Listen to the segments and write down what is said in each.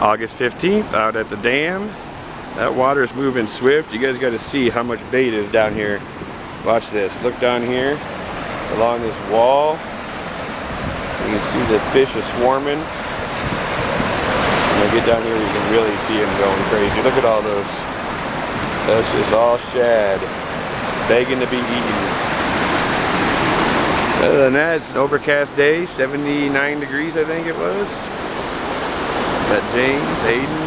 August 15th out at the dam. That water is moving swift. You guys got to see how much bait is down here. Watch this. Look down here along this wall. You can see the fish are swarming. When I get down here, you can really see them going crazy. Look at all those. That's just all shad, begging to be eaten. Other than that, it's an overcast day, 79 degrees I think it was. Got James, Aiden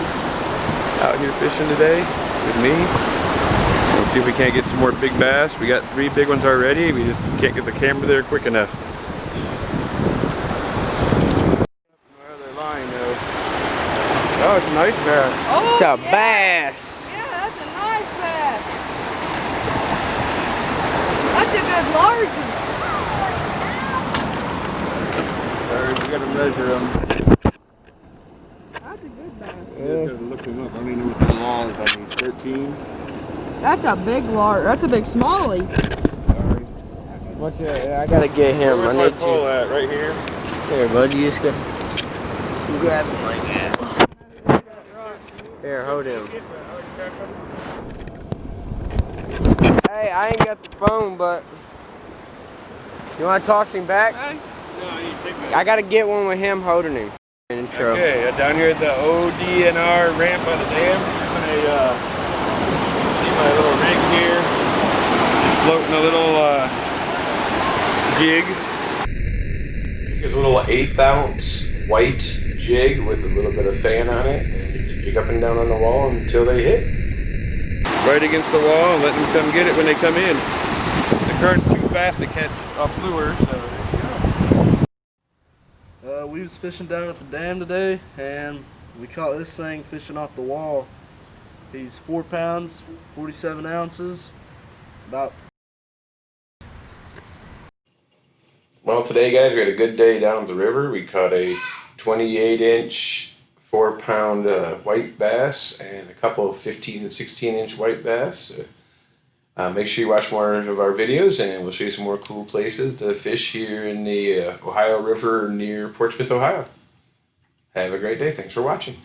out here fishing today with me. We'll see if we can't get some more big bass. We got 3 big ones already. We just can't get the camera there quick enough. Oh, it's a nice bass. Oh, it's a yeah. bass. Yeah, that's a nice bass. That's a good large one. Sorry, we gotta measure them. That's a good bass. Yeah. You gotta look them up. I don't even know what the law is on these. 13. That's a big large. That's a big smallie. Sorry. What's it? I gotta get him. Where's I need my pole you. at? Right here. Here, bud. You just go. You grab him like that. Here, hold him. Hey, I ain't got the phone, but you want to toss him back? No, you take me. I gotta get one with him holding him. Intro. Okay, down here at the ODNR ramp by the dam, I'm gonna see my little rig here, just floating a little jig. It's a little 1/8 ounce white jig with a little bit of fan on it, and you jig up and down on the wall until they hit. Right against the wall and let them come get it when they come in. The current's too fast to catch a lure, so there you go. We was fishing down at the dam today, and we caught this thing fishing off the wall. He's 4 pounds, 47 ounces, about. Well, today, guys, we had a good day down the river. We caught a 28-inch, 4-pound white bass and a couple of 15 and 16-inch white bass. Make sure you watch more of our videos, and we'll show you some more cool places to fish here in the Ohio River near Portsmouth, Ohio. Have a great day. Thanks for watching.